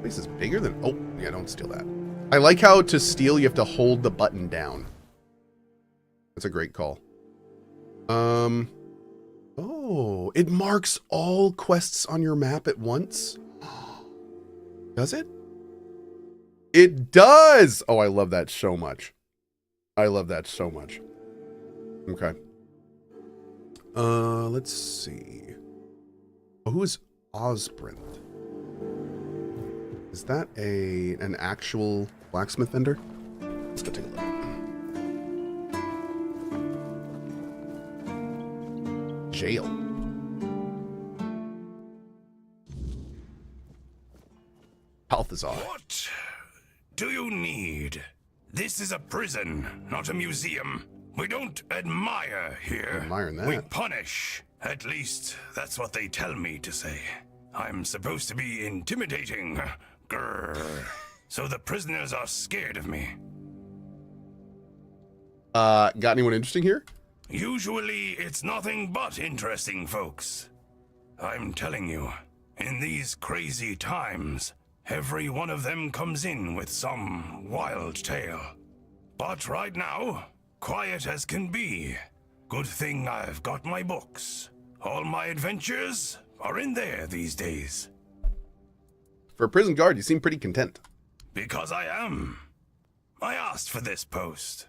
This is bigger than... Oh, yeah, don't steal that. I like how to steal, you have to hold the button down. That's a great call. Oh, it marks all quests on your map at once. Does it? It does! Oh, I love that so much. I love that so much. Okay. Let's see. Oh, who is Osbrinth? Is that an actual blacksmith vendor? Let's go take a look. Jail. Balthazar. What do you need? This is a prison, not a museum. We don't admire here. Admiring that. We punish. At least, that's what they tell me to say. I'm supposed to be intimidating. Grrr. So the prisoners are scared of me. Got anyone interesting here? Usually, it's nothing but interesting, folks. I'm telling you, in these crazy times, every one of them comes in with some wild tale. But right now, quiet as can be. Good thing I've got my books. All my adventures are in there these days. For a prison guard, you seem pretty content. Because I am. I asked for this post.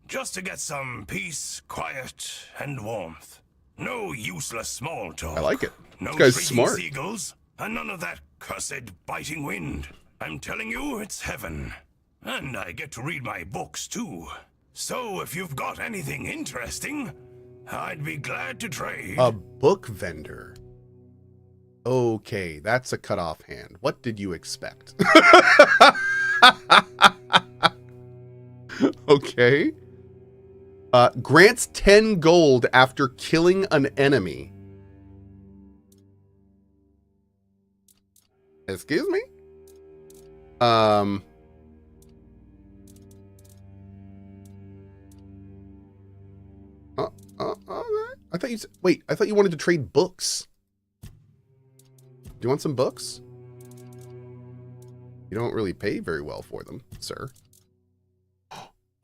Just to get some peace, quiet, and warmth. No useless small talk. I like it. No This guy's shrieking smart. seagulls, and none of that cursed biting wind. I'm telling you, it's heaven. And I get to read my books, too. So if you've got anything interesting, I'd be glad to trade. A book vendor. Okay, that's a cut-off hand. What did you expect? Okay. Grants 10 gold after killing an enemy. Excuse me? Okay. I thought you said, wait, I thought you wanted to trade books. Do you want some books? You don't really pay very well for them, sir.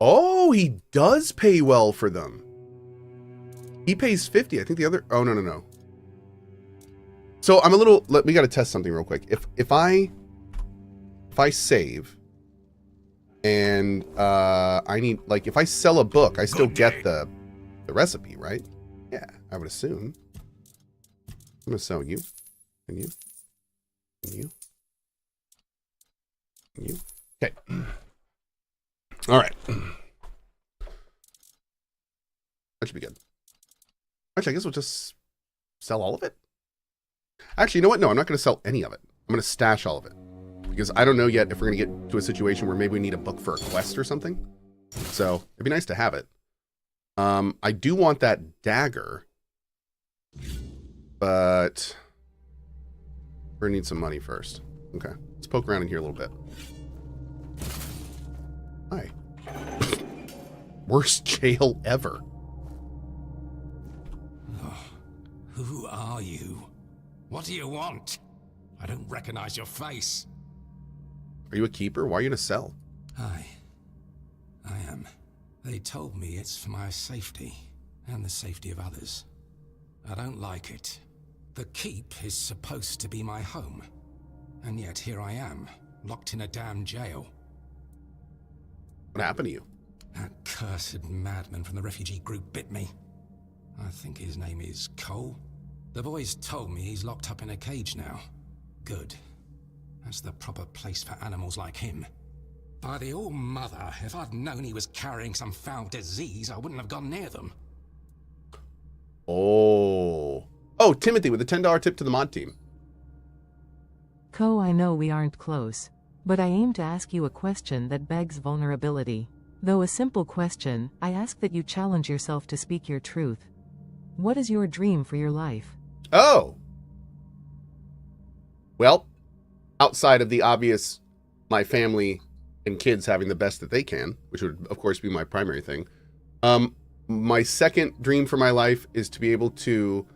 Oh, he does pay well for them. He pays 50. I think the other... Oh, no. So I'm a little... We got to test something real quick. If I save and I need... Like, if I sell a book, I still get the recipe, right? Yeah, I would assume. I'm going to sell you. And you. And you. And you. Okay. All right. That should be good. Actually, I guess we'll just sell all of it. Actually, you know what? No, I'm not going to sell any of it. I'm going to stash all of it. Because I don't know yet if we're going to get to a situation where maybe we need a book for a quest or something. So, it'd be nice to have it. I do want that dagger. But we're going to need some money first. Okay. Let's poke around in here a little bit. Hi. Worst jail ever. Oh, who are you? What do you want? I don't recognize your face. Are you a keeper? Why are you in a cell? I am. They told me it's for my safety and the safety of others. I don't like it. The keep is supposed to be my home. And yet here I am, locked in a damn jail. What happened to you? That cursed madman from the refugee group bit me. I think his name is Cohh. The boys told me he's locked up in a cage now. Good. That's the proper place for animals like him. By the All-Mother, if I'd known he was carrying some foul disease, I wouldn't have gone near them. Oh, Timothy with a $10 tip to the mod team. Cohh, I know we aren't close, but I aim to ask you a question that begs vulnerability. Though a simple question, I ask that you challenge yourself to speak your truth. What is your dream for your life? Oh. Well, outside of the obvious, my family and kids having the best that they can, which would, of course, be my primary thing. My second dream for my life is to be able to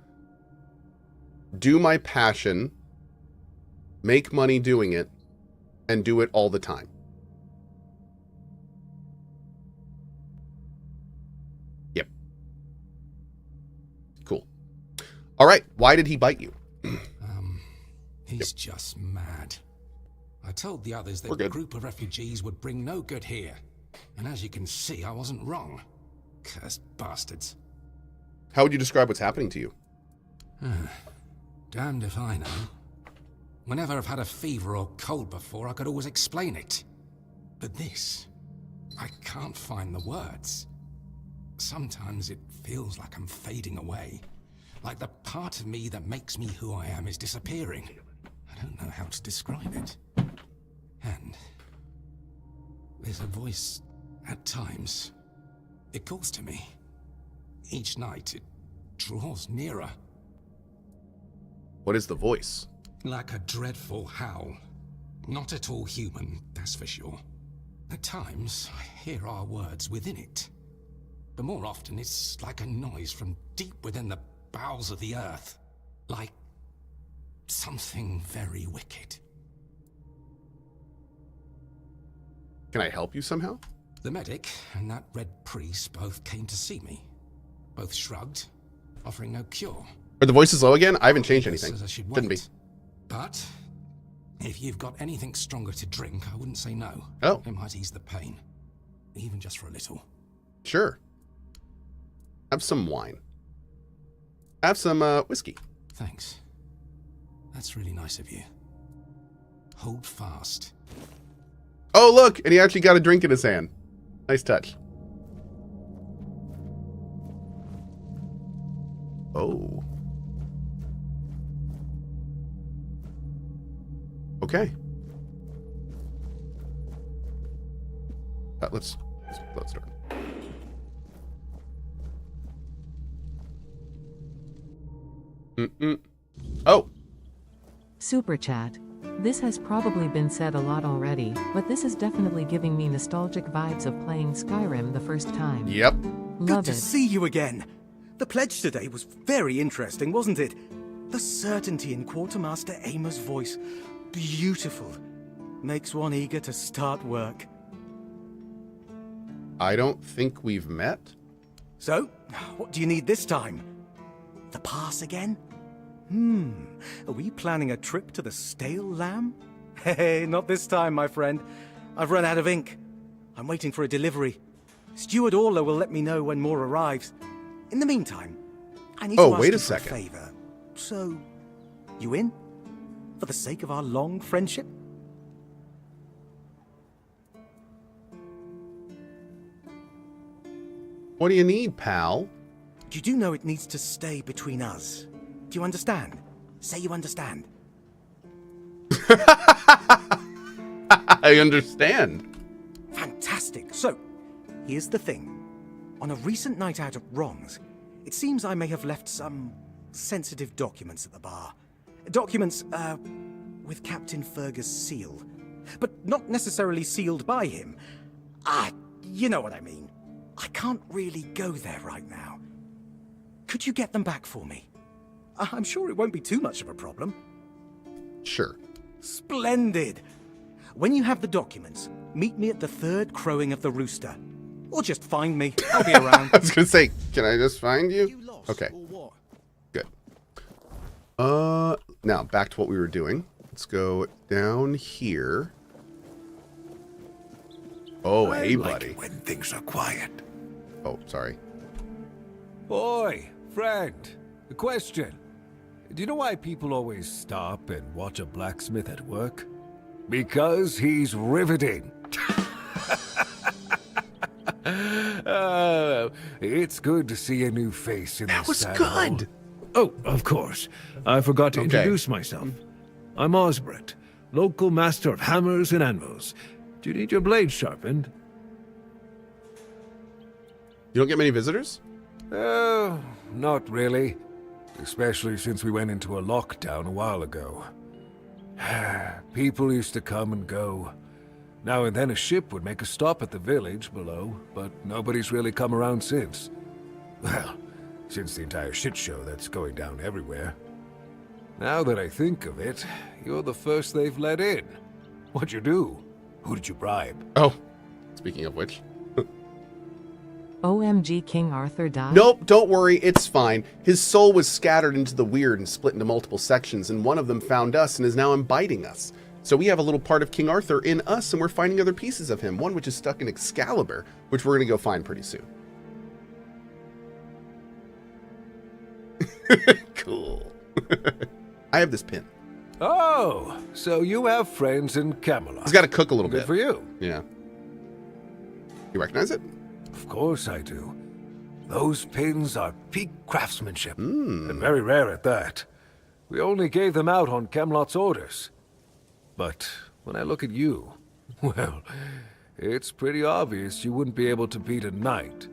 do my passion, make money doing it, and do it all the time. Yep. Cool. All right. Why did he bite you? He's just mad. I told the others that a group of refugees would bring no good here. And as you can see, I wasn't wrong. Cursed bastards. How would you describe what's happening to you? Damned if I know. Whenever I've had a fever or cold before, I could always explain it. But this, I can't find the words. Sometimes it feels like I'm fading away. Like the part of me that makes me who I am is disappearing. I don't know how to describe it. And there's a voice at times. It calls to me. Each night it draws nearer. What is the voice? Like a dreadful howl. Not at all human, that's for sure. At times, I hear our words within it. But more often, it's like a noise from deep within the bowels of the earth. Like something very wicked. Can I help you somehow? The medic and that red priest both came to see me. Both shrugged, offering no cure. Are the voices low again? I haven't changed anything. Didn't be. But if you've got anything stronger to drink, I wouldn't say no. Oh. It might ease the pain. Even just for a little. Sure. Have some wine. Have some whiskey. Thanks. That's really nice of you. Hold fast. Oh, look! And he actually got a drink in his hand. Nice touch. Oh. Okay. Let's start. Oh. Super chat. This has probably been said a lot already, but this is definitely giving me nostalgic vibes of playing Skyrim the first time. Yep. Love Good to it. see you again. The pledge today was very interesting, wasn't it? The certainty in Quartermaster Aymer's voice. Beautiful. Makes one eager to start work. I don't think we've met. So, what do you need this time? The pass again? Are we planning a trip to the Stale Lamb? Hey, not this time, my friend. I've run out of ink. I'm waiting for a delivery. Steward Orla will let me know when more arrives. In the meantime, I need to ask wait you a for a second. favor. So, you in? For the sake of our long friendship? What do you need, pal? You do know it needs to stay between us. Do you understand? Say you understand. I understand. Fantastic. So, here's the thing. On a recent night out at Ron's, it seems I may have left some sensitive documents at the bar. Documents, with Captain Fergus' seal. But not necessarily sealed by him. You know what I mean. I can't really go there right now. Could you get them back for me? I'm sure it won't be too much of a problem. Sure. Splendid! When you have the documents, meet me at the third crowing of the rooster. Or just find me. I'll be around. I was gonna say, can I just find you? lost, Okay. or what? Good. Now back to what we were doing. Let's go down here. Oh, I hey, like buddy. it when things are quiet. Oh, sorry. Oi, friend. A question. Do you know why people always stop and watch a blacksmith at work? Because he's riveting. It's good to see a new face in That this was saddle. good. Oh, of course. I forgot to Okay. introduce myself. I'm Osbert, local master of hammers and anvils. Do you need your blade sharpened? You don't get many visitors? Oh, not really. Especially since we went into a lockdown a while ago. People used to come and go. Now and then a ship would make a stop at the village below, but nobody's really come around since. Well, since the entire shit show that's going down everywhere. Now that I think of it, you're the first they've let in. What'd you do? Who did you bribe? Oh, speaking of which. OMG, King Arthur died? Nope, don't worry, it's fine. His soul was scattered into the weird and split into multiple sections, and one of them found us and is now imbibing us. So we have a little part of King Arthur in us, and we're finding other pieces of him, one which is stuck in Excalibur, which we're going to go find pretty soon. Cool. I have this pin. Oh, so you have friends in Camelot. He's got to cook a little Good bit. for you. Yeah. You recognize it? Of course I do. Those pins are peak craftsmanship, Hmm. and very rare at that. We only gave them out on Camelot's orders. But when I look at you, well, it's pretty obvious you wouldn't be able to beat a knight.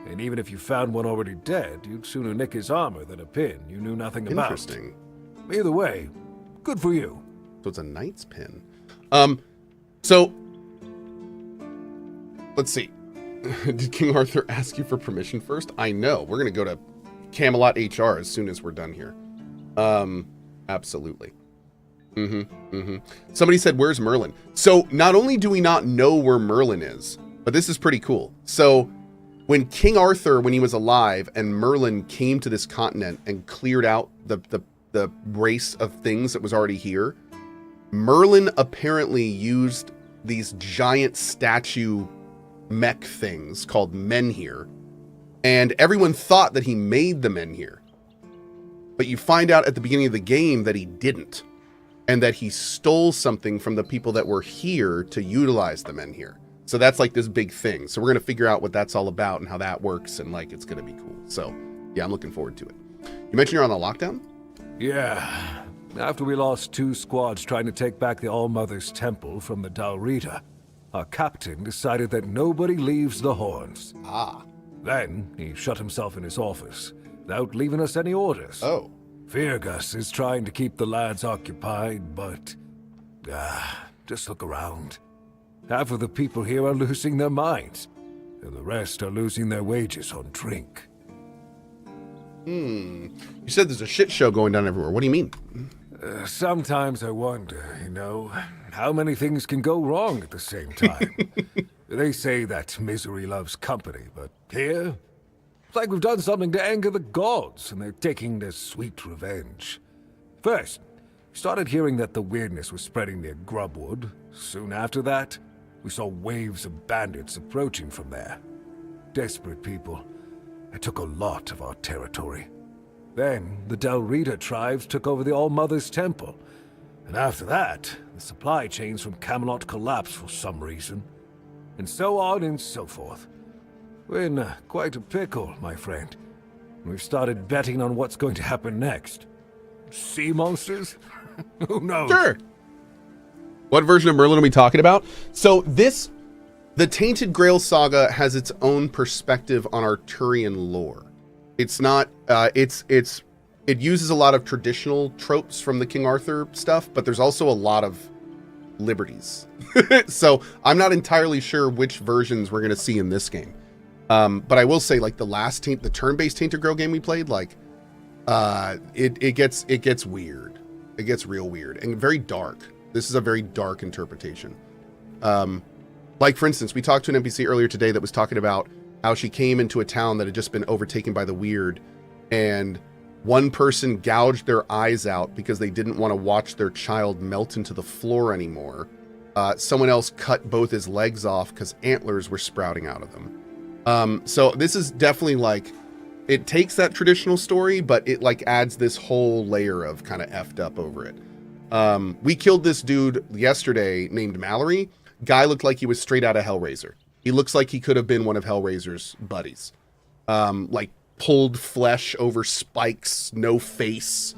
And even if you found one already dead, you'd sooner nick his armor than a pin you knew nothing about. Interesting. Either way, good for you. So it's a knight's pin. So let's see. Did King Arthur ask you for permission first? I know. We're gonna go to Camelot HR as soon as we're done here. Absolutely. Somebody said, "Where's Merlin?" So not only do we not know where Merlin is, but this is pretty cool. So when King Arthur, when he was alive, and Merlin came to this continent and cleared out the race of things that was already here, Merlin apparently used these giant statue mech things called menhir, and everyone thought that he made the menhir. But you find out at the beginning of the game that he didn't, and that he stole something from the people that were here to utilize the menhir. So that's like this big thing. So we're going to figure out what that's all about and how that works, and like it's going to be cool. So yeah, I'm looking forward to it. You mentioned you're on the lockdown? Yeah. After we lost 2 squads trying to take back the All-Mother's Temple from the Dalrita, our captain decided that nobody leaves the Horns. Ah. Then he shut himself in his office without leaving us any orders. Oh. Fergus is trying to keep the lads occupied, but... just look around. Half of the people here are losing their minds, and the rest are losing their wages on drink. You said there's a shit show going down everywhere. What do you mean? Sometimes I wonder, how many things can go wrong at the same time. They say that misery loves company, but here, it's like we've done something to anger the gods, and they're taking their sweet revenge. First, we started hearing that the weirdness was spreading near Grubwood. Soon after that, we saw waves of bandits approaching from there. Desperate people. It took a lot of our territory. Then, the Dalrita tribes took over the All-Mother's Temple. And after that, the supply chains from Camelot collapsed for some reason. And so on and so forth. We're in quite a pickle, my friend. We've started betting on what's going to happen next. Sea monsters? Who knows? Sure. What version of Merlin are we talking about? So the Tainted Grail saga has its own perspective on Arthurian lore. It's not, it uses a lot of traditional tropes from the King Arthur stuff, but there's also a lot of liberties. So I'm not entirely sure which versions we're going to see in this game. But I will say, like, the turn-based Tainted Grail game we played, like, it gets weird. It gets real weird and very dark. This is a very dark interpretation. Like, for instance, we talked to an NPC earlier today that was talking about how she came into a town that had just been overtaken by the weird, and one person gouged their eyes out because they didn't want to watch their child melt into the floor anymore. Someone else cut both his legs off because antlers were sprouting out of them. So this is definitely like, it takes that traditional story, but it like adds this whole layer of kind of effed up over it. We killed this dude yesterday named Mallory. Guy looked like he was straight out of Hellraiser. He looks like he could have been one of Hellraiser's buddies. Like pulled flesh over spikes, no face.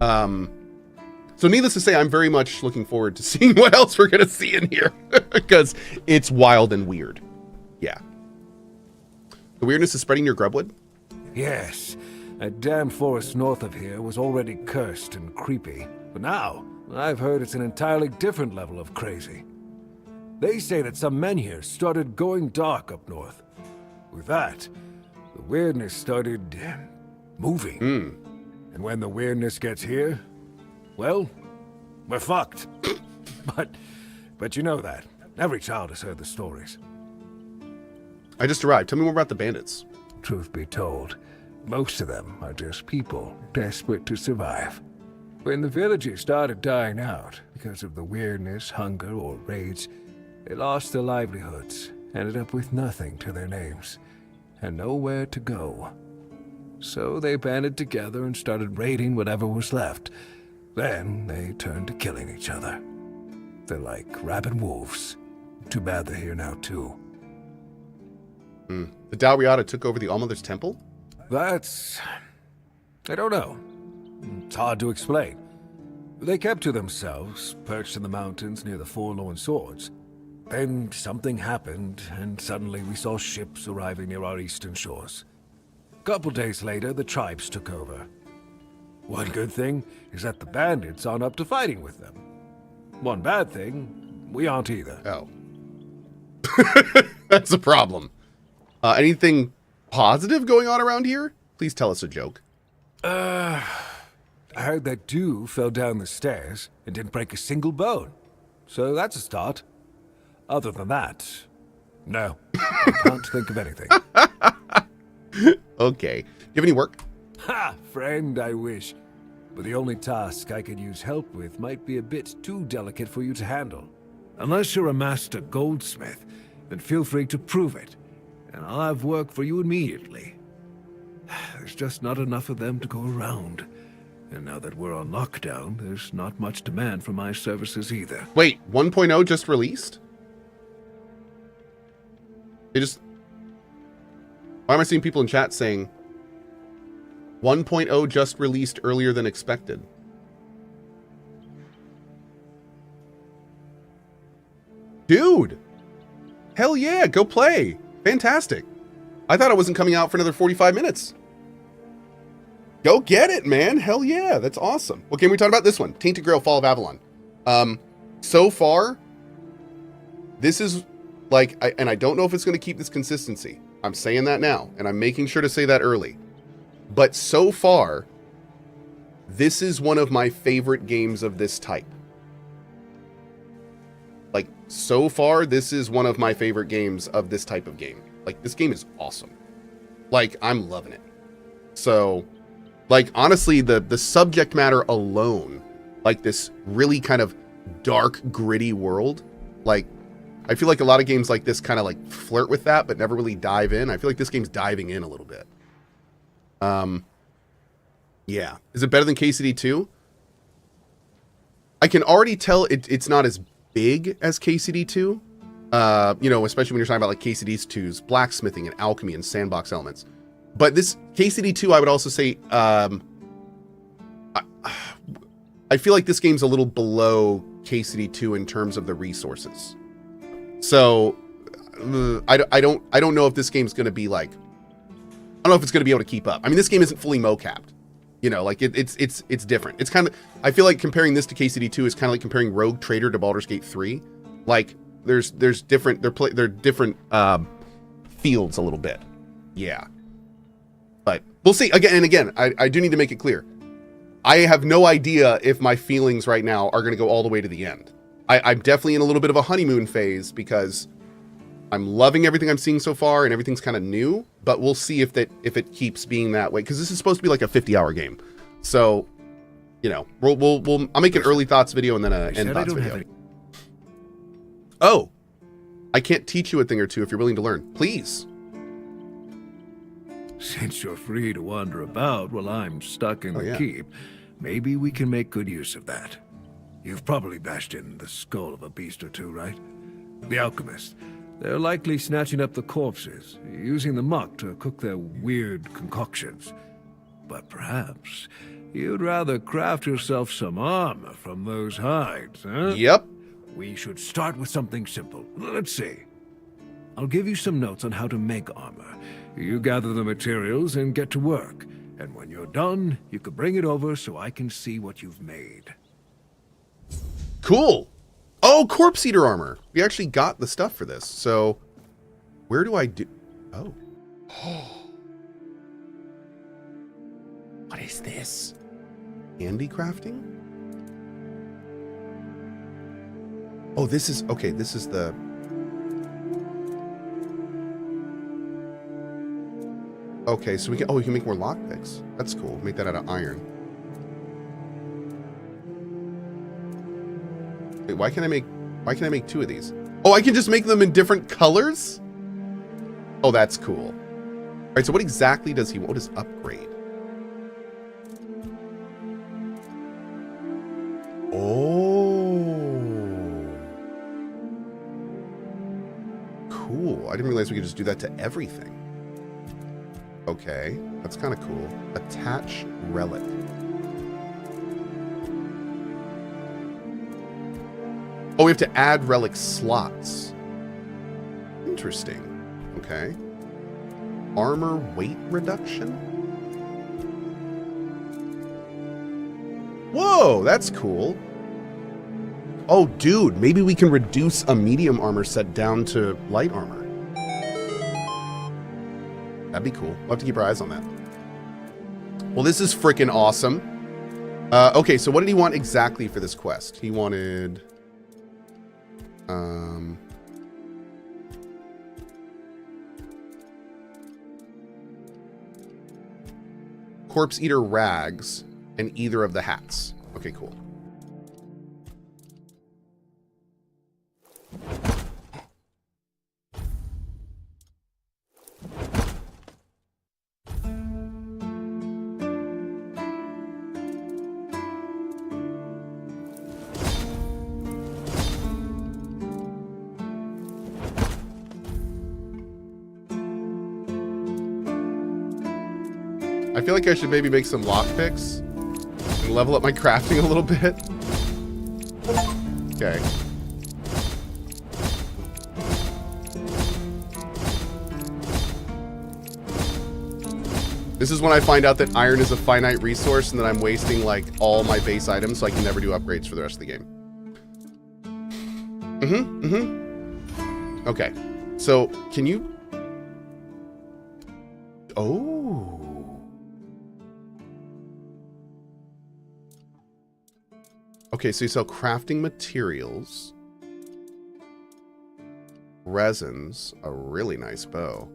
So needless to say, I'm very much looking forward to seeing what else we're going to see in here because it's wild and weird. Yeah. The weirdness is spreading near Grubwood? Yes. That damn forest north of here was already cursed and creepy. But now, I've heard it's an entirely different level of crazy. They say that some men here started going dark up north. With that, the weirdness started moving. And when the weirdness gets here, well, we're fucked. But But you know that. Every child has heard the stories. I just arrived. Tell me more about the bandits. Truth be told, most of them are just people desperate to survive. When the villages started dying out because of the weirdness, hunger, or raids, they lost their livelihoods, ended up with nothing to their names, and nowhere to go. So they banded together and started raiding whatever was left. Then they turned to killing each other. They're like rabid wolves. Too bad they're here now, too. The Dalriata took over the Allmother's Temple? That's... I don't know. It's hard to explain. They kept to themselves, perched in the mountains near the Forlorn Swords. Then something happened, and suddenly we saw ships arriving near our eastern shores. A couple days later, the tribes took over. One good thing is that the bandits aren't up to fighting with them. One bad thing, we aren't either. Oh. That's a problem. Anything positive going on around here? Please tell us a joke. I heard that dew fell down the stairs and didn't break a single bone. So that's a start. Other than that, no. I can't think of anything. Okay. Do you have any work? Ha! Friend, I wish. But the only task I could use help with might be a bit too delicate for you to handle. Unless you're a master goldsmith, then feel free to prove it, and I'll have work for you immediately. There's just not enough of them to go around. And now that we're on lockdown, there's not much demand for my services either. Wait, 1.0 just released? They just... Why am I seeing people in chat saying 1.0 just released earlier than expected? Dude! Hell yeah, go play! Fantastic. I thought it wasn't coming out for another 45 minutes. Go get it, man. Hell yeah, that's awesome. What game are we talking about? This one, Tainted Grail, Fall of Avalon. So far, this is like, and I don't know if it's going to keep this consistency. I'm saying that now, and I'm making sure to say that early. But so far, this is one of my favorite games of this type. Like, so far, this is one of my favorite games of this type of game. Like, this game is awesome. Like, I'm loving it. So, like, honestly, the subject matter alone, like this really kind of dark, gritty world, like, I feel like a lot of games like this kind of like flirt with that, but never really dive in. I feel like this game's diving in a little bit. Yeah. Is it better than KCD 2? I can already tell it's not as big as KCD 2. You know, especially when you're talking about like KCD 2's blacksmithing and alchemy and sandbox elements. But this KCD 2, I would also say, I feel like this game's a little below KCD 2 in terms of the resources. So I don't know if this game's going to be like, I don't know if it's going to be able to keep up. I mean, this game isn't fully mocapped, you know, like it's different. It's kind of, I feel like comparing this to KCD 2 is kind of like comparing Rogue Trader to Baldur's Gate 3. Like there's different, they're different fields a little bit. Yeah. But we'll see. Again, I do need to make it clear. I have no idea if my feelings right now are going to go all the way to the end. I'm definitely in a little bit of a honeymoon phase because I'm loving everything I'm seeing so far and everything's kind of new, but we'll see if it keeps being that way, because this is supposed to be like a 50-hour game. So, you know, I'll make an early thoughts video and then an end thoughts video. Oh, I can't teach you a thing or two if you're willing to learn. Please. Since you're free to wander about while I'm stuck in the keep, maybe we can make good use of that. You've probably bashed in the skull of a beast or two, right? The alchemists. They're likely snatching up the corpses, using the muck to cook their weird concoctions. But perhaps you'd rather craft yourself some armor from those hides, huh? Yep. We should start with something simple. Let's see. I'll give you some notes on how to make armor. You gather the materials and get to work. And when you're done, you can bring it over so I can see what you've made. Cool. Oh, Corpse Eater armor. We actually got the stuff for this. So where do I do? Oh. What is this? Handicrafting? Oh, this is, okay, this is the... Okay, so we can make more lockpicks. That's cool. Make that out of iron. Wait, why can I make 2 of these? Oh, I can just make them in different colors? Oh, that's cool. All right, so what exactly does he want? What is upgrade? Oh. Cool. I didn't realize we could just do that to everything. Okay, that's kind of cool. Attach relic. Oh, we have to add relic slots. Interesting. Okay. Armor weight reduction? Whoa, that's cool. Oh, dude, maybe we can reduce a medium armor set down to light armor. That'd be cool. We'll have to keep our eyes on that. Well, this is freaking awesome. Okay, so what did he want exactly for this quest? He wanted... Corpse Eater rags and either of the hats. Okay, cool. I feel like I should maybe make some lockpicks and level up my crafting a little bit. Okay. This is when I find out that iron is a finite resource and that I'm wasting like all my base items so I can never do upgrades for the rest of the game. Okay. So, can you... Oh. Okay, so you sell crafting materials, resins, a really nice bow.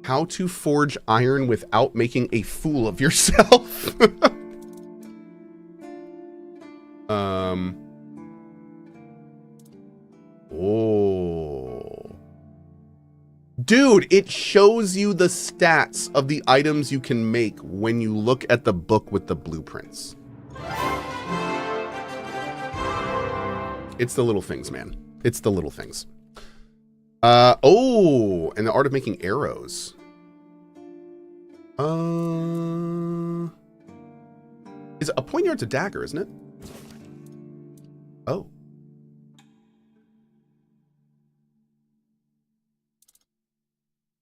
How to forge iron without making a fool of yourself. Oh. Dude, it shows you the stats of the items you can make when you look at the book with the blueprints. It's the little things, man. It's the little things. Oh, and the art of making arrows. Is a poignard's a dagger, isn't it? Oh.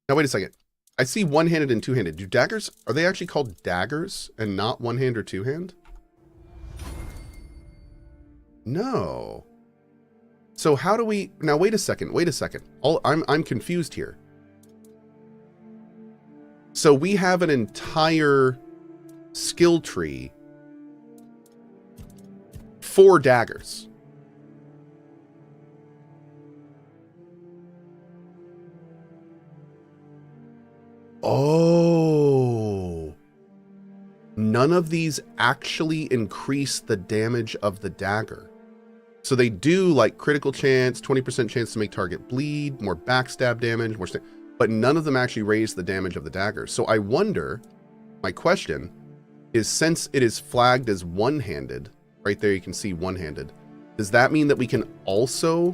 Now wait a second. I see one-handed and two-handed. Do daggers, are they actually called daggers and not one-hand or two-hand? No. So how do we, now wait a second. I'm confused here. So we have an entire skill tree for daggers. Oh. None of these actually increase the damage of the dagger. So they do like critical chance, 20% chance to make target bleed, more backstab damage, but none of them actually raise the damage of the dagger. So I wonder, my question is, since it is flagged as one-handed, right there you can see one-handed, does that mean that we can also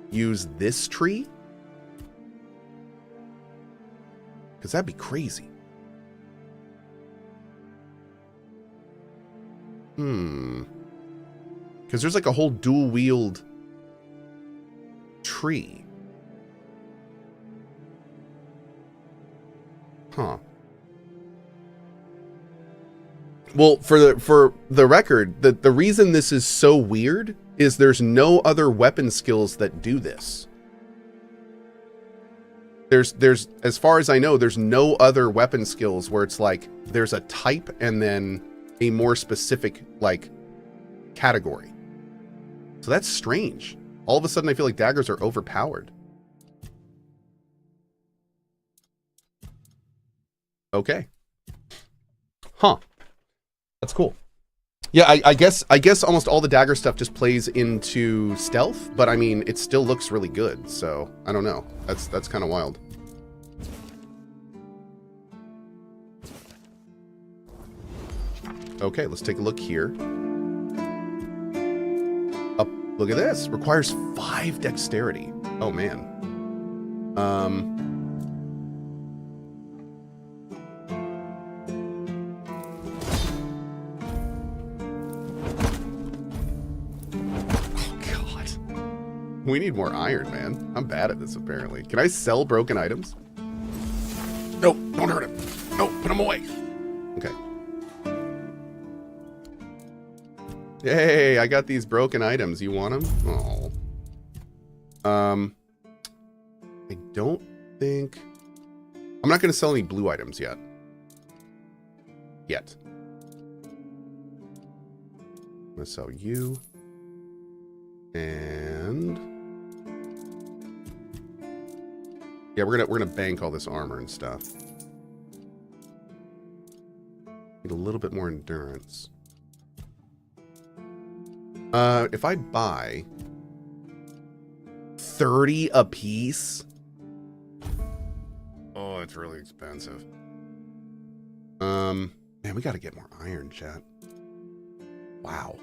use this tree? Because that'd be crazy. Because there's like a whole dual wield tree. Huh. Well, for the record, the reason this is so weird is there's no other weapon skills that do this. There's as far as I know, there's no other weapon skills where it's like there's a type and then a more specific like category. So that's strange. All of a sudden, I feel like daggers are overpowered. Okay. Huh. That's cool. Yeah, I guess almost all the dagger stuff just plays into stealth, but I mean, it still looks really good. So I don't know. That's kind of wild. Okay, let's take a look here. Up, look at this. Requires 5 dexterity. Oh man. We need more iron, man. I'm bad at this, apparently. Can I sell broken items? No, don't hurt him. No, put him away. Okay. Yay, I got these broken items. You want them? Oh. I don't think... I'm not going to sell any blue items yet. I'm going to sell you. And... yeah, we're gonna bank all this armor and stuff. Need a little bit more endurance. If I buy 30 a piece, oh, it's really expensive. Man, we gotta get more iron, chat. Wow.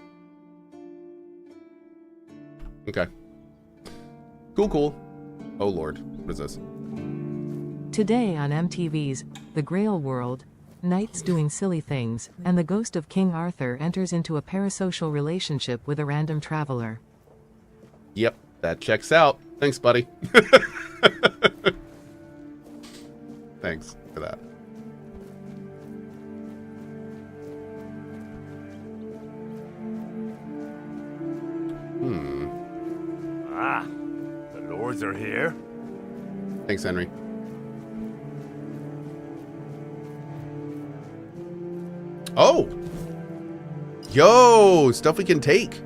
Okay. Cool. Oh lord, what is this? Today on MTV's The Grail World, knights doing silly things, and the ghost of King Arthur enters into a parasocial relationship with a random traveler. Yep, that checks out. Thanks, buddy. Thanks for that. Ah, the lords are here. Thanks, Henry. Oh! Yo! Stuff we can take.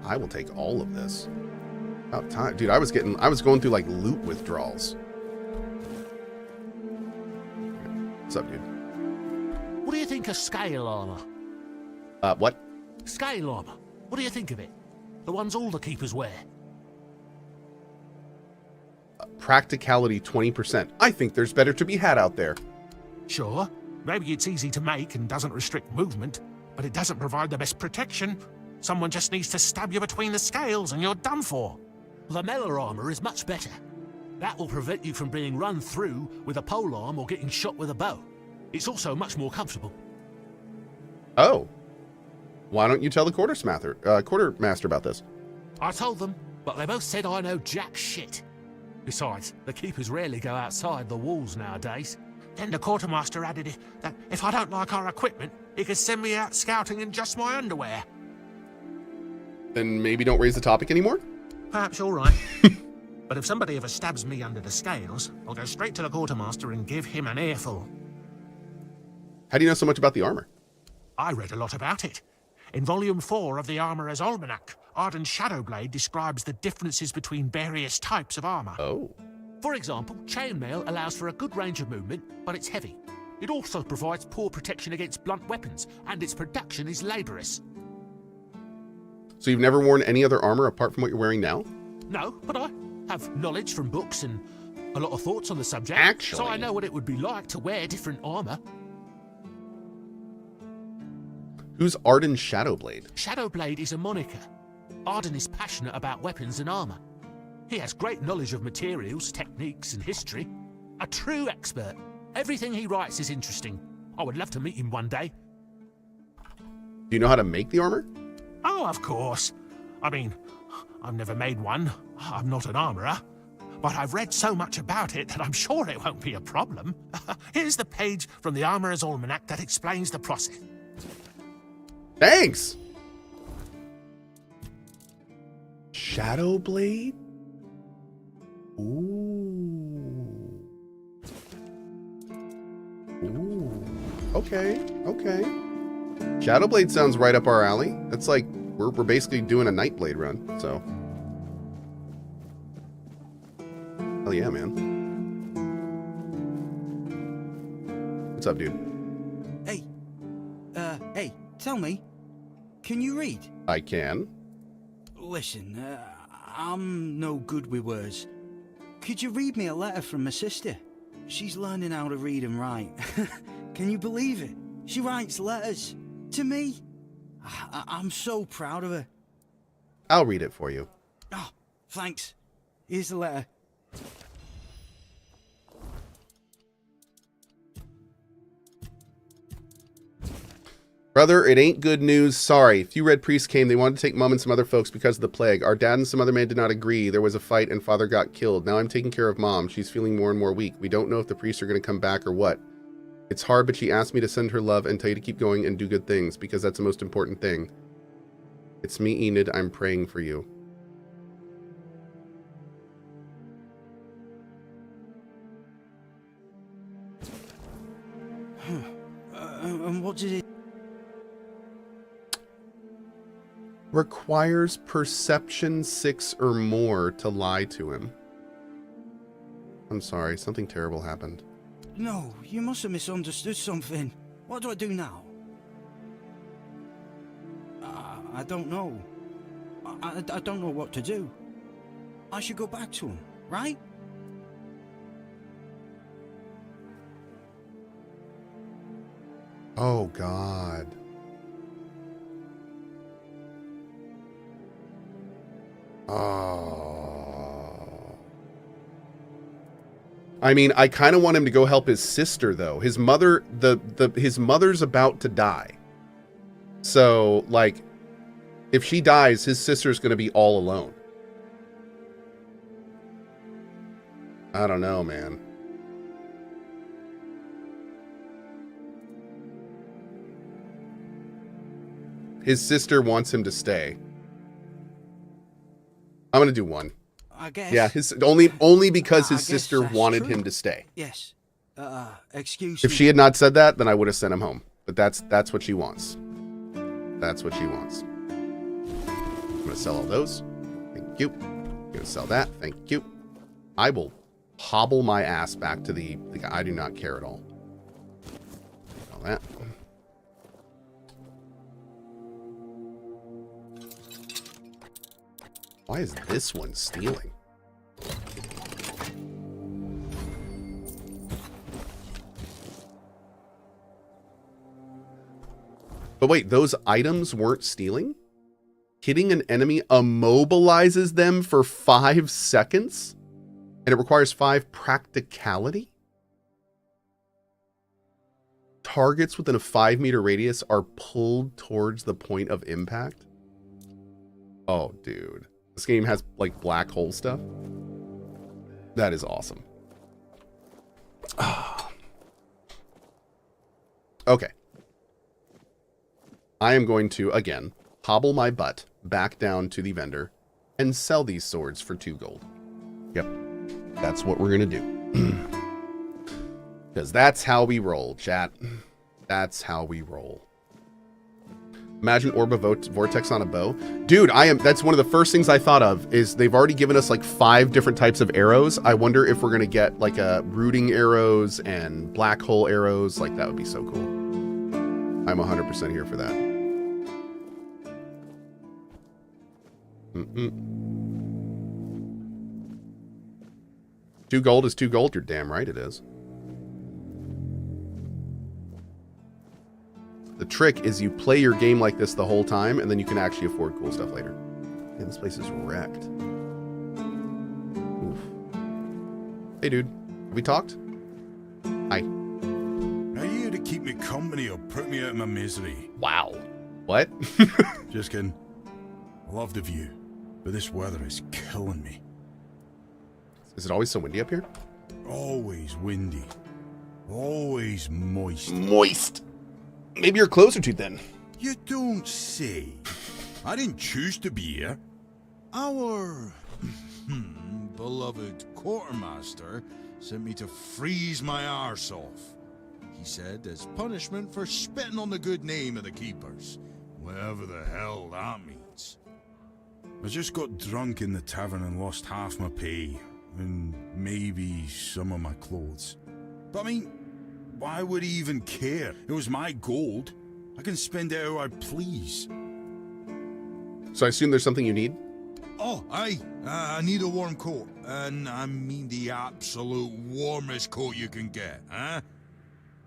I will take all of this. About time. Dude, I was going through like loot withdrawals. What's up, dude? What do you think of scale armor? What? Scale armor. What do you think of it? The ones all the keepers wear. Practicality 20%. I think there's better to be had out there. Sure, maybe it's easy to make and doesn't restrict movement, but it doesn't provide the best protection. Someone just needs to stab you between the scales and you're done for. The melee armor is much better. That will prevent you from being run through with a polearm or getting shot with a bow. It's also much more comfortable. Oh. Why don't you tell the quartermaster about this? I told them, but they both said I know jack shit. Besides, the keepers rarely go outside the walls nowadays. Then the quartermaster added that if I don't like our equipment, he could send me out scouting in just my underwear. Then maybe don't raise the topic anymore? Perhaps you're right. But if somebody ever stabs me under the scales, I'll go straight to the quartermaster and give him an earful. How do you know so much about the armor? I read a lot about it. In Volume 4 of the Armourer's Almanac, Arden Shadowblade describes the differences between various types of armor. Oh. For example, chainmail allows for a good range of movement, but it's heavy. It also provides poor protection against blunt weapons, and its production is laborious. So you've never worn any other armor apart from what you're wearing now? No, but I have knowledge from books and a lot of thoughts on the subject. Actually. So I know what it would be like to wear different armor. Who's Arden Shadowblade? Shadowblade is a moniker. Arden is passionate about weapons and armor. He has great knowledge of materials, techniques, and history. A true expert. Everything he writes is interesting. I would love to meet him one day. Do you know how to make the armor? Oh, of course. I mean, I've never made one. I'm not an armorer. But I've read so much about it that I'm sure it won't be a problem. Here's the page from the Armourer's Almanac that explains the process. Thanks! Shadowblade? Ooh. Ooh. Okay, okay. Shadowblade sounds right up our alley. That's like we're basically doing a Nightblade run, so. Hell yeah, man. What's up, dude? Hey, tell me, can you read? I can. Listen, I'm no good with words. Could you read me a letter from my sister? She's learning how to read and write. Can you believe it? She writes letters to me. I'm so proud of her. I'll read it for you. Oh, thanks. Here's the letter. Brother, it ain't good news. Sorry. A few red priests came. They wanted to take Mom and some other folks because of the plague. Our dad and some other men did not agree. There was a fight and Father got killed. Now I'm taking care of Mom. She's feeling more and more weak. We don't know if the priests are going to come back or what. It's hard, but she asked me to send her love and tell you to keep going and do good things because that's the most important thing. It's me, Enid. I'm praying for you. And what did it... Requires perception 6 or more to lie to him. I'm sorry, something terrible happened. No, you must have misunderstood something. What do I do now? I don't know. I don't know what to do. I should go back to him, right? Oh, God. Oh. I mean, I kind of want him to go help his sister, though. His mother, his mother's about to die. So, like, if she dies, his sister's going to be all alone. I don't know, man. His sister wants him to stay. I'm gonna do one. I guess. Yeah, his only because his sister wanted him to stay. Yes. Excuse me. If she had not said that, then I would have sent him home. But that's what she wants. That's what she wants. I'm gonna sell all those. Thank you. I'm gonna sell that. Thank you. I will hobble my ass back to the I do not care at all. All that. Why is this one stealing? But wait, those items weren't stealing? Hitting an enemy immobilizes them for 5 seconds? And it requires 5 practicality? Targets within a 5-meter radius are pulled towards the point of impact? Oh, dude. This game has, like, black hole stuff. That is awesome. Okay. I am going to, again, hobble my butt back down to the vendor and sell these swords for 2 gold. Yep. That's what we're going to do. Because that's how we roll, chat. That's how we roll. Imagine Orb of Vortex on a bow. Dude, that's one of the first things I thought of is they've already given us like 5 different types of arrows. I wonder if we're going to get like rooting arrows and black hole arrows. Like that would be so cool. I'm 100% here for that. Mm-mm. 2 gold is 2 gold. You're damn right it is. The trick is you play your game like this the whole time, and then you can actually afford cool stuff later. Man, this place is wrecked. Oof. Hey, dude. Have we talked? Hi. Are you here to keep me company or put me out of my misery? Wow. What? Just kidding. I love the view, but this weather is killing me. Is it always so windy up here? Always windy. Always moist. Moist! Maybe you're closer to it then. You don't say. I didn't choose to be here. Our beloved quartermaster sent me to freeze my arse off. He said as punishment for spitting on the good name of the keepers. Whatever the hell that means. once. I just got drunk in the tavern and lost half my pay, and maybe some of my clothes. But I mean, why would he even care? It was my gold. I can spend it how I please. So I assume there's something you need? Oh, aye. I need a warm coat. And I mean the absolute warmest coat you can get, huh?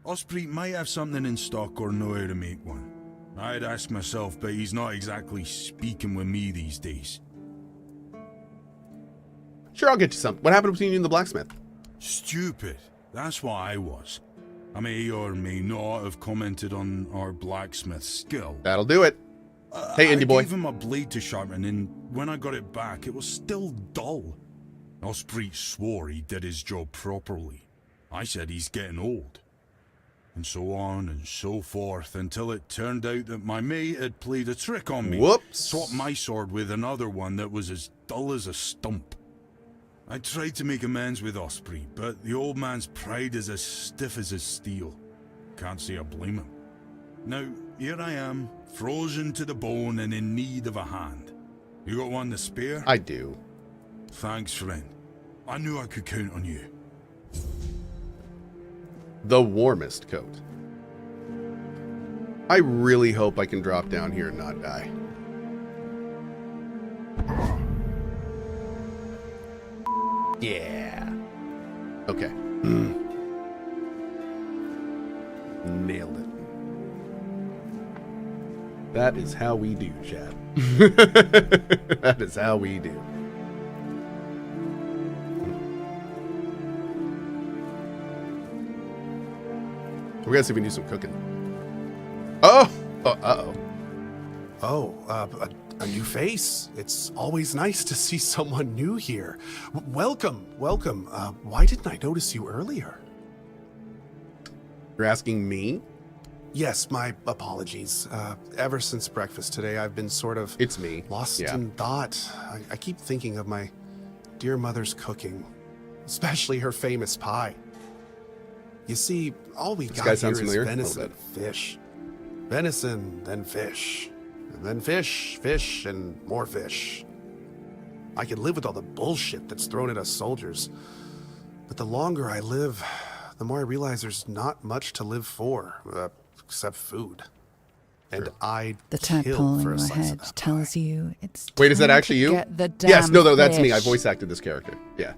Osprey might have something in stock or know how to make one. I'd ask myself, but he's not exactly speaking with me these days. Sure, I'll get you some. What happened between you and the blacksmith? Stupid. That's what I was. I may or may not have commented on our blacksmith's skill. That'll do it. Hey, indie boy. I gave him a blade to sharpen, and when I got it back, it was still dull. Osprey swore he did his job properly. I said he's getting old. And so on and so forth, until it turned out that my mate had played a trick on me. Whoops. Swapped my sword with another one that was as dull as a stump. I tried to make amends with Osprey, but the old man's pride is as stiff as his steel. Can't say I blame him. Now, here I am, frozen to the bone and in need of a hand. You got one to spare? I do. Thanks, friend. I knew I could count on you. The warmest coat. I really hope I can drop down here and not die. Yeah. Okay. Nailed it. That is how we do, chat. That is how we do. We gotta see if we can do some cooking. Oh! Uh-oh. Oh, a new face. It's always nice to see someone new here. Welcome. Why didn't I notice you earlier? You're asking me? Yes, my apologies. Ever since breakfast today, I've been sort of... It's me. Lost Yeah. in thought. I keep thinking of my dear mother's cooking, especially her famous pie. You see, all we got guy here sounds is familiar? venison and fish. Venison, then fish. And then fish, and more fish. I can live with all the bullshit that's thrown at us soldiers. But the longer I live, the more I realize there's not much to live for, except food. And I'd The kill tadpole in for a your slice of head that tells pie. you it's Wait, is that time actually to you? get the Yes, damn no, that's me. I fish. voice acted this character. Yeah.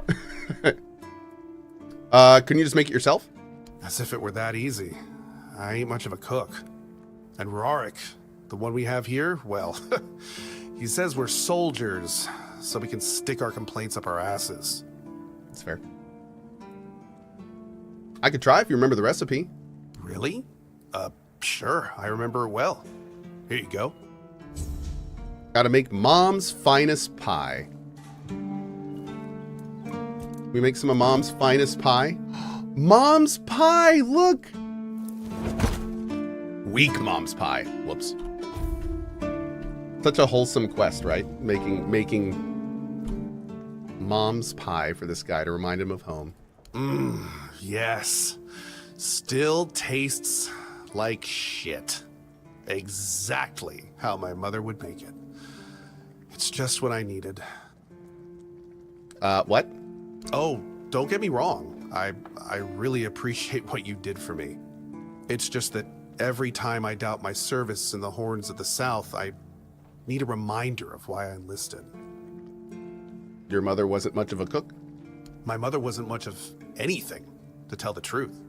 Can you just make it yourself? As if it were that easy. I ain't much of a cook. And Rorik, the one we have here, well, he says we're soldiers, so we can stick our complaints up our asses. That's fair. I could try if you remember the recipe. Really? Sure, I remember it well. Here you go. Gotta make mom's finest pie. We make some of mom's finest pie. Mom's pie, look! Weak mom's pie. Whoops. Such a wholesome quest, right? Making mom's pie for this guy to remind him of home. Yes. Still tastes like shit. Exactly how my mother would make it. It's just what I needed. What? Oh, don't get me wrong. I really appreciate what you did for me. It's just that every time I doubt my service in the Horns of the South, I need a reminder of why I enlisted. Your mother wasn't much of a cook? My mother wasn't much of anything, to tell the truth.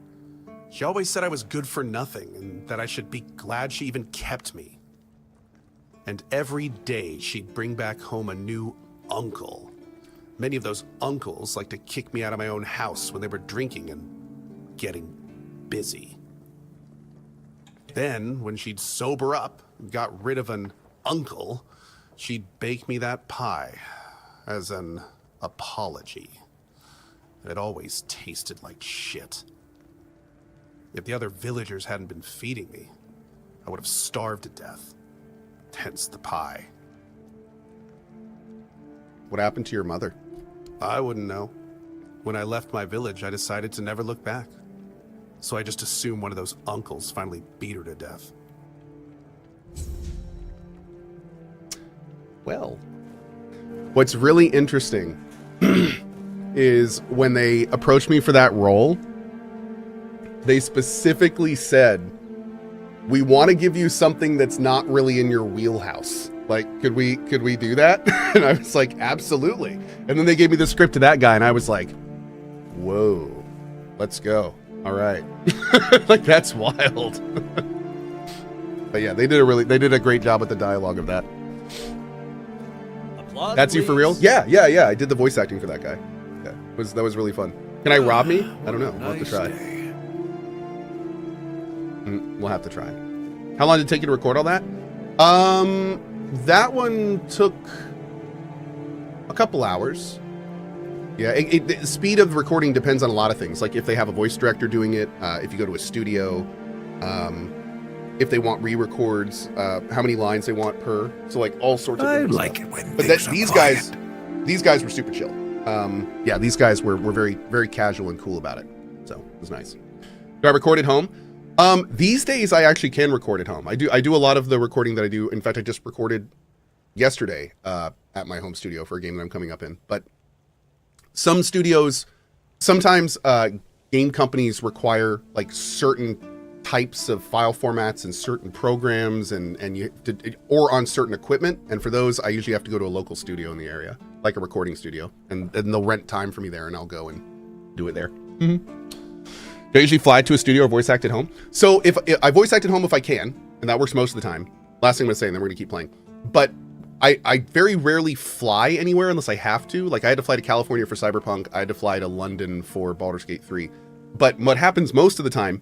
She always said I was good for nothing and that I should be glad she even kept me. And every day she'd bring back home a new uncle. Many of those uncles like to kick me out of my own house when they were drinking and getting busy. Then, when she'd sober up and got rid of an uncle, she'd bake me that pie as an apology. It always tasted like shit. If the other villagers hadn't been feeding me, I would have starved to death. Hence the pie. What happened to your mother? I wouldn't know. When I left my village, I decided to never look back. So I just assumed one of those uncles finally beat her to death. Well, what's really interesting is when they approached me for that role, they specifically said, we want to give you something that's not really in your wheelhouse. Like, could we do that? And I was like, absolutely. And then they gave me the script to that guy, and I was like, whoa, let's go. All right. Like, that's wild. But yeah, they did a great job with the dialogue of that. Applause, That's you for real? please. Yeah. I did the voice acting for that guy. Yeah, that was really fun. Can I rob me? I don't know. We'll have to try. We'll have to try. How long did it take you to record all that? That one took a couple hours. Yeah, the speed of recording depends on a lot of things. Like if they have a voice director doing it, if you go to a studio, if they want re-records, how many lines they want per. So like all sorts of different like stuff. it when But things are these quiet. guys were super chill. Yeah, these guys were very, very casual and cool about it. So it was nice. Do I record at home? These days I actually can record at home. I do a lot of the recording that I do. In fact, I just recorded yesterday at my home studio for a game that I'm coming up in. But some studios, sometimes game companies require like certain types of file formats and certain programs and you or on certain equipment. And for those, I usually have to go to a local studio in the area, like a recording studio, and they'll rent time for me there, and I'll go and do it there. I usually fly to a studio or voice act at home. So if I voice act at home if I can, and that works most of the time. Last thing I'm gonna say, and then we're gonna keep playing. But I very rarely fly anywhere unless I have to. Like I had to fly to California for Cyberpunk. I had to fly to London for Baldur's Gate 3. But what happens most of the time,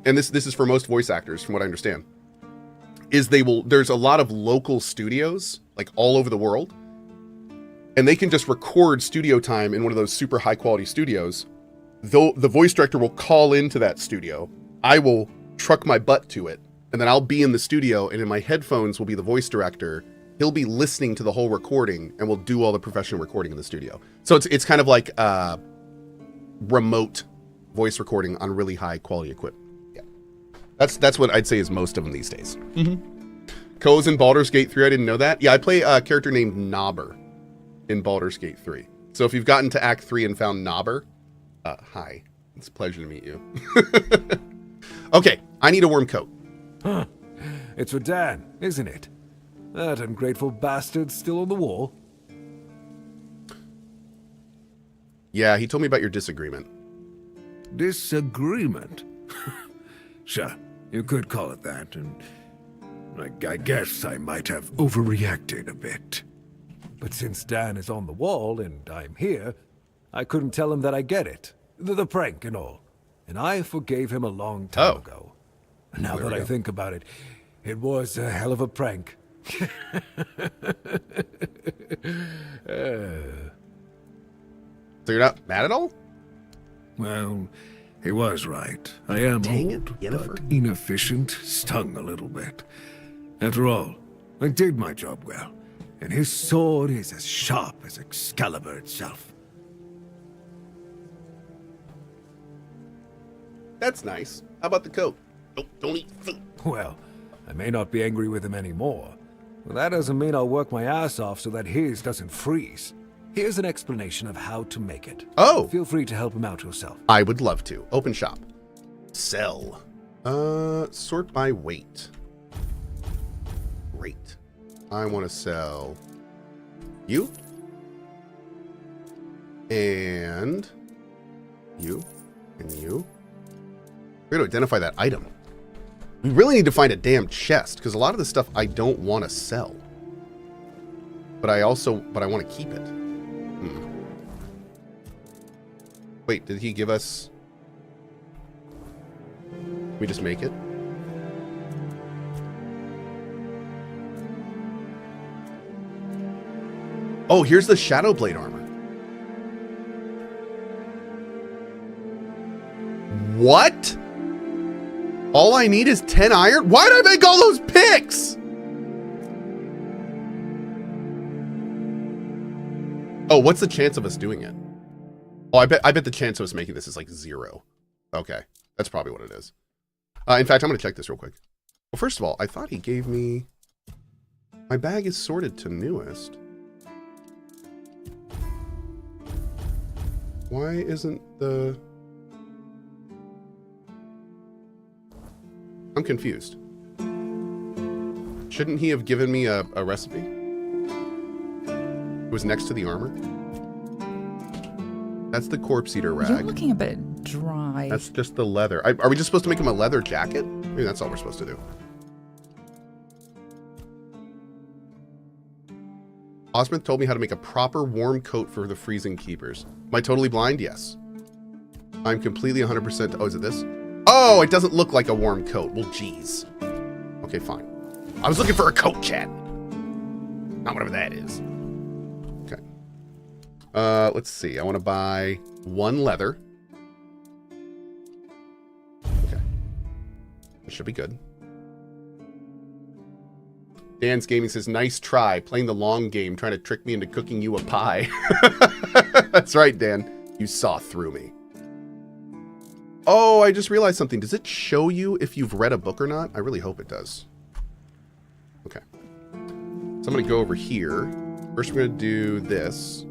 and this is for most voice actors from what I understand, is there's a lot of local studios like all over the world, and they can just record studio time in one of those super high quality studios. Though the voice director will call into that studio, I will truck my butt to it, and then I'll be in the studio, and in my headphones will be the voice director. He'll be listening to the whole recording, and we'll do all the professional recording in the studio. So it's kind of like remote voice recording on really high quality equipment. Yeah, that's what I'd say is most of them these days. Cohh's in Baldur's Gate 3. I didn't know that. Yeah, I play a character named Knobber in Baldur's Gate 3. So if you've gotten to Act 3 and found Knobber, hi, it's a pleasure to meet you. Okay, I need a worm coat. Huh. It's for Dan, isn't it? That ungrateful bastard's still on the wall. Yeah, he told me about your disagreement. Disagreement? Sure, you could call it that, and I guess I might have overreacted a bit. But since Dan is on the wall and I'm here, I couldn't tell him that I get it. The prank and all. And I forgave him a long time ago. Now that I think about it, it was a hell of a prank. So you're not mad at all? Well, he was right. I am Dang it, old, Yennefer. but inefficient, stung a little bit. After all, I did my job well, and his sword is as sharp as Excalibur itself. That's nice. How about the coat? Don't eat food. Well, I may not be angry with him anymore, but that doesn't mean I'll work my ass off so that his doesn't freeze. Here's an explanation of how to make it. Oh! Feel free to help him out yourself. I would love to. Open shop. Sell. Sort by weight. Great. I want to sell you. And you. And you. We're going to identify that item. We really need to find a damn chest, because a lot of the stuff I don't want to sell. But I want to keep it. Wait, did he give us... Can we just make it? Oh, here's the Shadow Blade armor. What? All I need is 10 iron? Why did I make all those picks? Oh, what's the chance of us doing it? Oh, I bet the chance of us making this is like 0. Okay, that's probably what it is. In fact, I'm going to check this real quick. Well, first of all, I thought he gave me... My bag is sorted to newest. Why isn't the... I'm confused. Shouldn't he have given me a recipe? It was next to the armor. That's the corpse eater rag. You're looking a bit dry. That's just the leather. Are we just supposed to make him a leather jacket? Maybe that's all we're supposed to do. Osmith told me how to make a proper warm coat for the freezing keepers. Am I totally blind? Yes. I'm completely 100%. Oh, is it this? Oh, it doesn't look like a warm coat. Well, geez. Okay, fine. I was looking for a coat, chat. Not whatever that is. Okay. Let's see. I want to buy 1 leather. Okay. That should be good. Dan's Gaming says, nice try. Playing the long game, trying to trick me into cooking you a pie. That's right, Dan. You saw through me. Oh, I just realized something. Does it show you if you've read a book or not? I really hope it does. Okay. So I'm going to go over here. First, we're going to do this.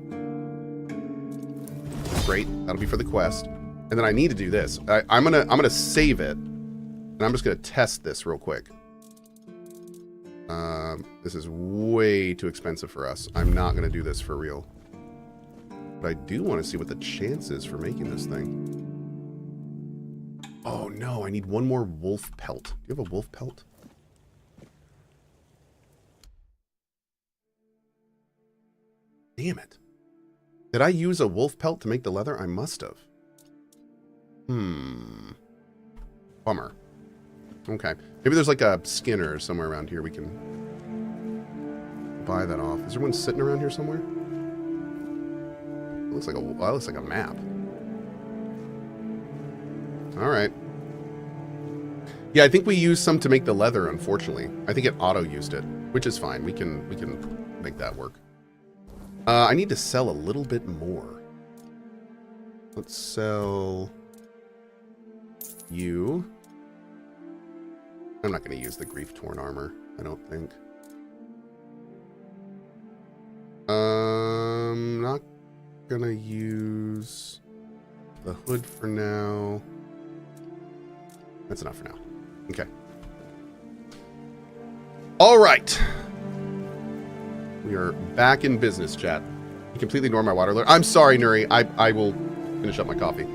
Great. That'll be for the quest. And then I need to do this. I'm gonna save it. And I'm just going to test this real quick. This is way too expensive for us. I'm not going to do this for real. But I do want to see what the chance is for making this thing. Oh no, I need 1 more wolf pelt. Do you have a wolf pelt? Damn it. Did I use a wolf pelt to make the leather? I must have. Bummer. Okay. Maybe there's like a Skinner somewhere around here we can buy that off. Is there one sitting around here somewhere? It looks like a map. All right. Yeah, I think we used some to make the leather, unfortunately. I think it auto-used it, which is fine. We can make that work. I need to sell a little bit more. Let's sell you. I'm not going to use the grief-torn armor, I don't think. Not going to use the hood for now. That's enough for now. Okay. All right. We are back in business, chat. You completely ignore my water alert. I'm sorry, Nuri. I will finish up my coffee.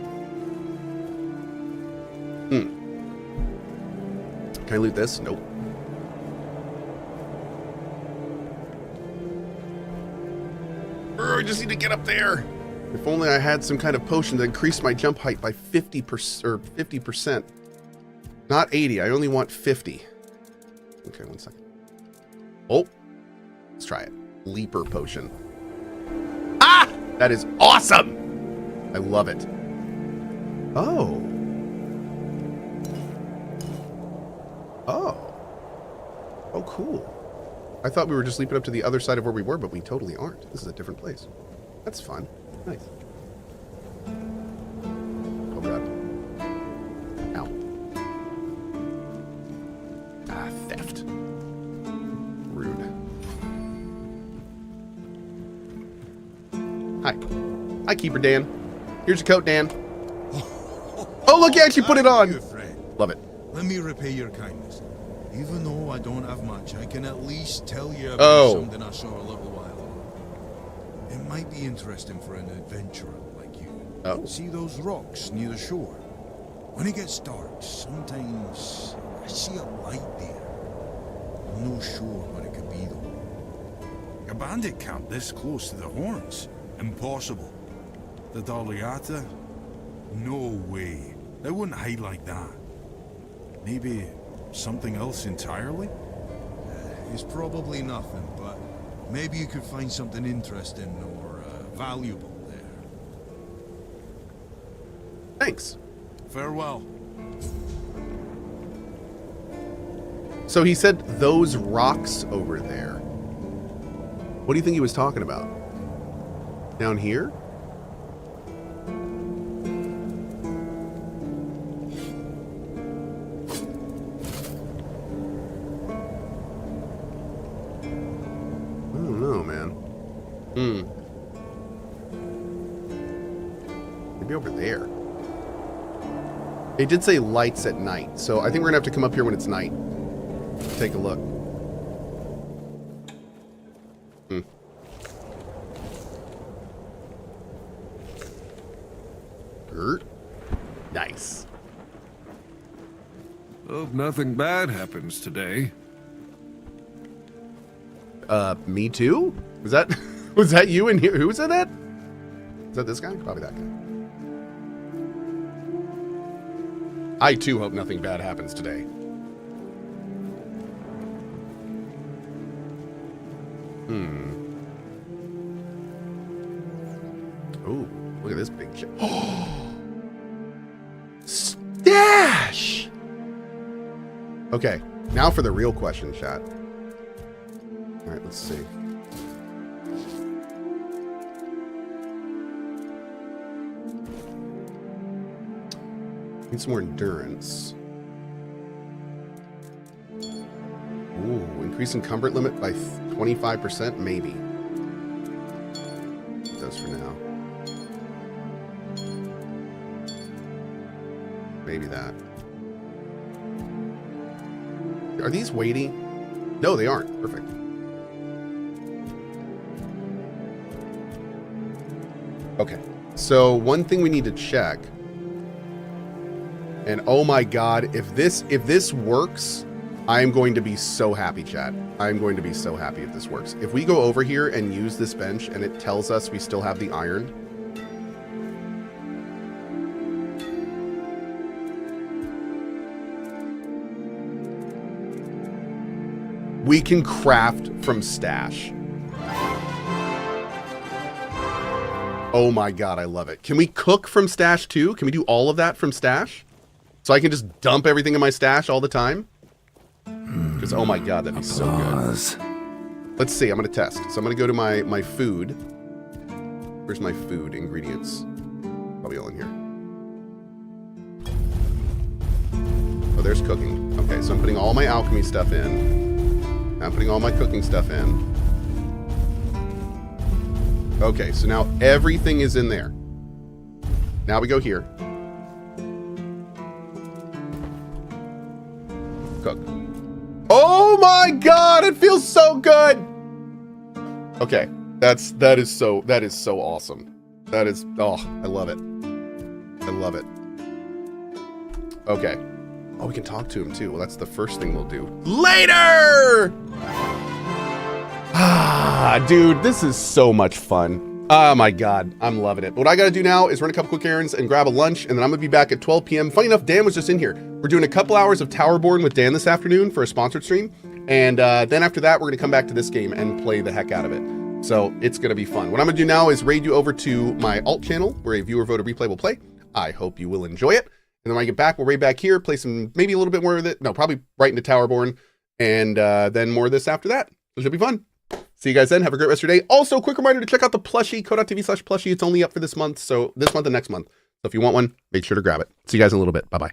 Can I loot this? Nope. I just need to get up there. If only I had some kind of potion that increased my jump height by 50% or 50%. Not 80. I only want 50. Okay, 1 second. Oh, let's try it. Leaper potion. Ah, that is awesome. I love it. Oh. Oh, cool. I thought we were just leaping up to the other side of where we were, but we totally aren't. This is a different place. That's fun. Nice. Oh, God. Ow. Ah, theft. Rude. Hi. Hi, Keeper Dan. Here's your coat, Dan. Oh, look, you actually put it on. Love it. Let me repay your kindness. Even though I don't have much, I can at least tell you about something I saw a little while ago. It might be interesting for an adventurer like you. Oh. See those rocks near the shore? When it gets dark, sometimes I see a light there. I'm not sure what it could be though. A bandit camp this close to the Horns? Impossible. The Daliata? No way. They wouldn't hide like that. Maybe something else entirely? It's probably nothing, but maybe you could find something interesting or valuable there. Thanks. Farewell. So he said those rocks over there. What do you think he was talking about? Down here? Maybe over there. It did say lights at night, so I think we're gonna have to come up here when it's night. Take a look. Nice. Hope nothing bad happens today. Me too? Was that was that you in here? Who was in that? Is that this guy? Probably that guy. I too hope nothing bad happens today. Oh, look at this big shit. Stash! Okay, now for the real question, chat. All right, let's see. Need some more endurance. Ooh, increasing comfort limit by 25%, maybe. Those for now. Maybe that. Are these weighty? No, they aren't. Perfect. Okay. So one thing we need to check. And oh my god, if this works, I am going to be so happy, chat. I am going to be so happy if this works. If we go over here and use this bench and it tells us we still have the iron. We can craft from stash. Oh my god, I love it. Can we cook from stash too? Can we do all of that from stash? So I can just dump everything in my stash all the time? Because, oh my god, that'd be so good. Let's see, I'm going to test. So I'm going to go to my food. Where's my food ingredients? Probably all in here. Oh, there's cooking. Okay, so I'm putting all my alchemy stuff in. I'm putting all my cooking stuff in. Okay, so now everything is in there. Now we go here. Cook. Oh my god, it feels so good. Okay, that is so awesome. That is, oh, I love it. I love it. Okay. Oh, we can talk to him too. Well, that's the first thing we'll do. Later! Ah, dude, this is so much fun. Oh my god, I'm loving it. What I gotta do now is run a couple quick errands and grab a lunch, and then I'm gonna be back at 12 p.m. Funny enough, Dan was just in here. We're doing a couple hours of Towerborn with Dan this afternoon for a sponsored stream, and then after that, we're gonna come back to this game and play the heck out of it. So it's gonna be fun. What I'm gonna do now is raid you over to my alt channel, where a viewer voted replay will play. I hope you will enjoy it. And then when I get back, we'll raid back here, play some, maybe a little bit more of it. No, probably right into Towerborn, and then more of this after that. So it should be fun. See you guys then. Have a great rest of your day. Also, quick reminder to check out the plushie, cohh.tv/plushie. It's only up for this month, so this month and next month. So if you want one, make sure to grab it. See you guys in a little bit. Bye-bye.